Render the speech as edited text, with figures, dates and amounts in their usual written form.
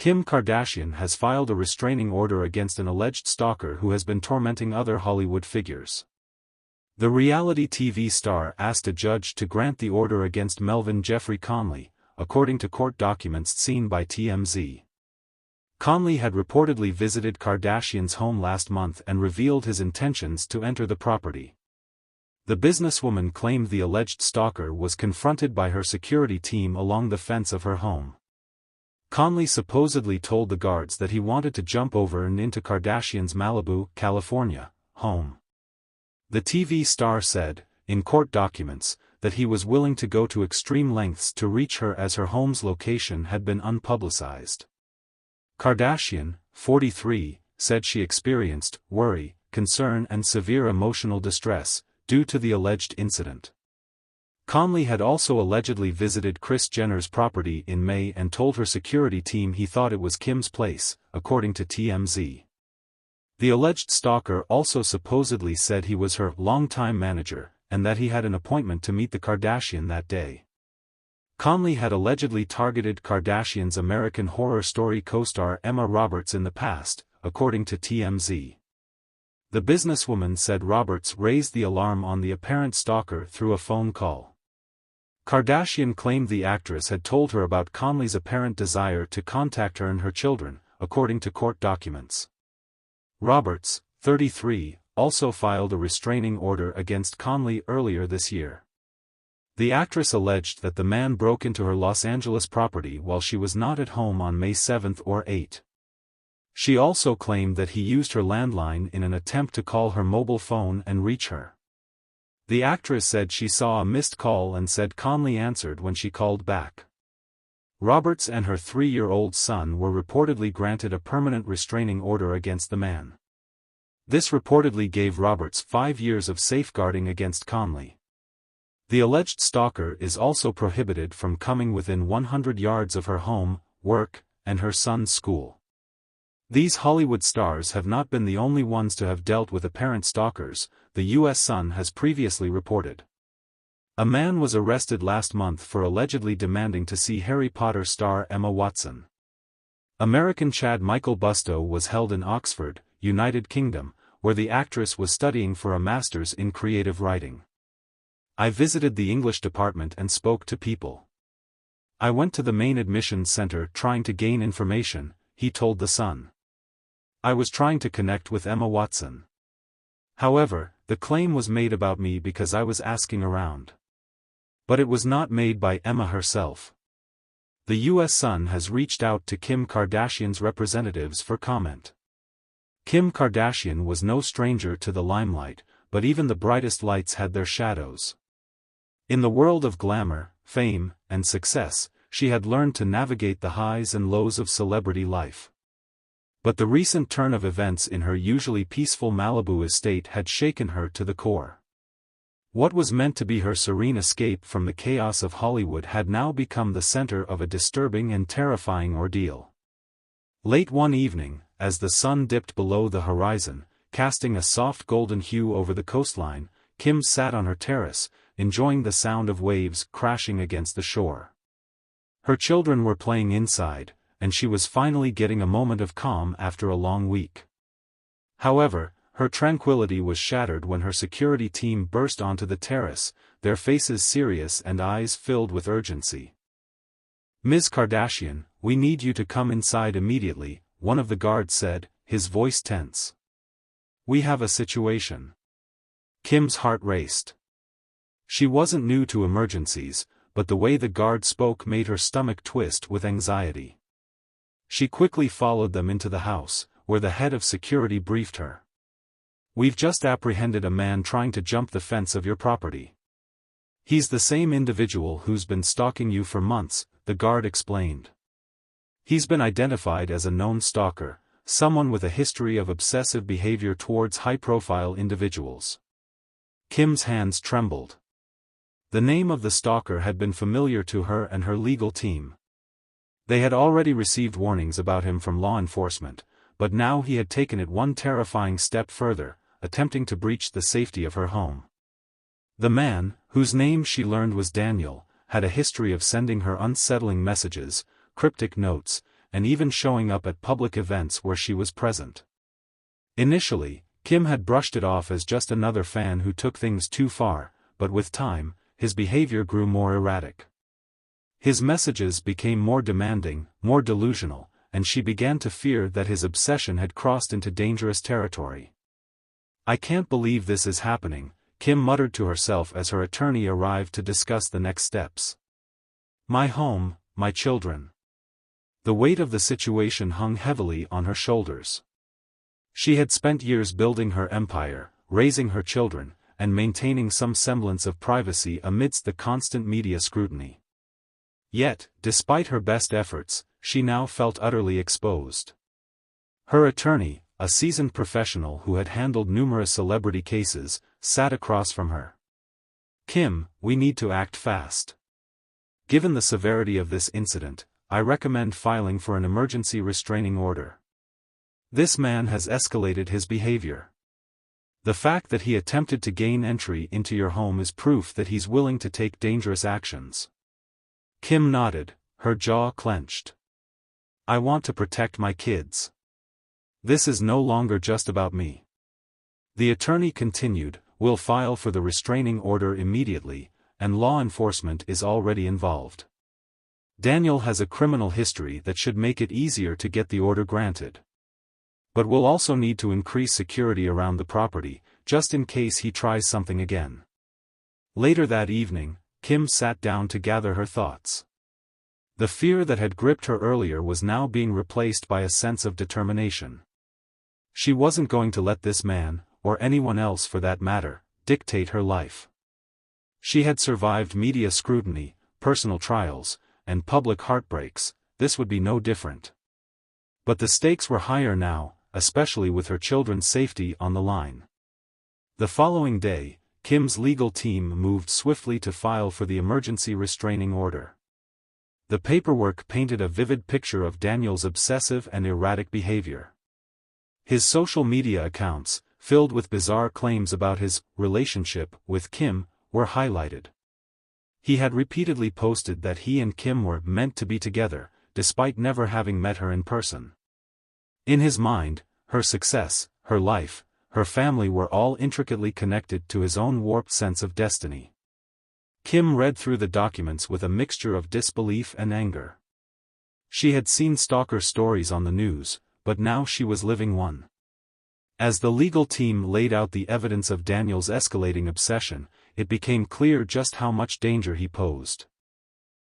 Kim Kardashian has filed a restraining order against an alleged stalker who has been tormenting other Hollywood figures. The reality TV star asked a judge to grant the order against Melvin Jeffrey Conley, according to court documents seen by TMZ. Conley had reportedly visited Kardashian's home last month and revealed his intentions to enter the property. The businesswoman claimed the alleged stalker was confronted by her security team along the fence of her home. Conley supposedly told the guards that he wanted to jump over and into Kardashian's Malibu, California, home. The TV star said, in court documents, that he was willing to go to extreme lengths to reach her as her home's location had been unpublicized. Kardashian, 43, said she experienced worry, concern and severe emotional distress due to the alleged incident. Conley had also allegedly visited Kris Jenner's property in May and told her security team he thought it was Kim's place, according to TMZ. The alleged stalker also supposedly said he was her longtime manager, and that he had an appointment to meet the Kardashian that day. Conley had allegedly targeted Kardashian's American Horror Story co-star Emma Roberts in the past, according to TMZ. The businesswoman said Roberts raised the alarm on the apparent stalker through a phone call. Kardashian claimed the actress had told her about Conley's apparent desire to contact her and her children, according to court documents. Roberts, 33, also filed a restraining order against Conley earlier this year. The actress alleged that the man broke into her Los Angeles property while she was not at home on May 7 or 8. She also claimed that he used her landline in an attempt to call her mobile phone and reach her. The actress said she saw a missed call and said Conley answered when she called back. Roberts and her 3-year-old son were reportedly granted a permanent restraining order against the man. This reportedly gave Roberts 5 years of safeguarding against Conley. The alleged stalker is also prohibited from coming within 100 yards of her home, work, and her son's school. These Hollywood stars have not been the only ones to have dealt with apparent stalkers, the U.S. Sun has previously reported. A man was arrested last month for allegedly demanding to see Harry Potter star Emma Watson. American Chad Michael Bustow was held in Oxford, United Kingdom, where the actress was studying for a master's in creative writing. I visited the English department and spoke to people. I went to the main admissions center trying to gain information, he told The Sun. I was trying to connect with Emma Watson. However, the claim was made about me because I was asking around. But it was not made by Emma herself. The U.S. Sun has reached out to Kim Kardashian's representatives for comment. Kim Kardashian was no stranger to the limelight, but even the brightest lights had their shadows. In the world of glamour, fame, and success, she had learned to navigate the highs and lows of celebrity life. But the recent turn of events in her usually peaceful Malibu estate had shaken her to the core. What was meant to be her serene escape from the chaos of Hollywood had now become the center of a disturbing and terrifying ordeal. Late one evening, as the sun dipped below the horizon, casting a soft golden hue over the coastline, Kim sat on her terrace, enjoying the sound of waves crashing against the shore. Her children were playing inside, and she was finally getting a moment of calm after a long week. However, her tranquility was shattered when her security team burst onto the terrace, their faces serious and eyes filled with urgency. "Ms. Kardashian, we need you to come inside immediately," one of the guards said, his voice tense. "We have a situation." Kim's heart raced. She wasn't new to emergencies, but the way the guard spoke made her stomach twist with anxiety. She quickly followed them into the house, where the head of security briefed her. "We've just apprehended a man trying to jump the fence of your property. He's the same individual who's been stalking you for months," the guard explained. "He's been identified as a known stalker, someone with a history of obsessive behavior towards high-profile individuals." Kim's hands trembled. The name of the stalker had been familiar to her and her legal team. They had already received warnings about him from law enforcement, but now he had taken it one terrifying step further, attempting to breach the safety of her home. The man, whose name she learned was Daniel, had a history of sending her unsettling messages, cryptic notes, and even showing up at public events where she was present. Initially, Kim had brushed it off as just another fan who took things too far, but with time, his behavior grew more erratic. His messages became more demanding, more delusional, and she began to fear that his obsession had crossed into dangerous territory. "I can't believe this is happening," Kim muttered to herself as her attorney arrived to discuss the next steps. "My home, my children." The weight of the situation hung heavily on her shoulders. She had spent years building her empire, raising her children, and maintaining some semblance of privacy amidst the constant media scrutiny. Yet, despite her best efforts, she now felt utterly exposed. Her attorney, a seasoned professional who had handled numerous celebrity cases, sat across from her. "Kim, we need to act fast. Given the severity of this incident, I recommend filing for an emergency restraining order. This man has escalated his behavior. The fact that he attempted to gain entry into your home is proof that he's willing to take dangerous actions." Kim nodded, her jaw clenched. "I want to protect my kids. This is no longer just about me." The attorney continued, "We'll file for the restraining order immediately, and law enforcement is already involved. Daniel has a criminal history that should make it easier to get the order granted. But we'll also need to increase security around the property, just in case he tries something again." Later that evening, Kim sat down to gather her thoughts. The fear that had gripped her earlier was now being replaced by a sense of determination. She wasn't going to let this man, or anyone else for that matter, dictate her life. She had survived media scrutiny, personal trials, and public heartbreaks. This would be no different. But the stakes were higher now, especially with her children's safety on the line. The following day, Kim's legal team moved swiftly to file for the emergency restraining order. The paperwork painted a vivid picture of Daniel's obsessive and erratic behavior. His social media accounts, filled with bizarre claims about his relationship with Kim, were highlighted. He had repeatedly posted that he and Kim were meant to be together, despite never having met her in person. In his mind, her success, her life, her family were all intricately connected to his own warped sense of destiny. Kim read through the documents with a mixture of disbelief and anger. She had seen stalker stories on the news, but now she was living one. As the legal team laid out the evidence of Daniel's escalating obsession, it became clear just how much danger he posed.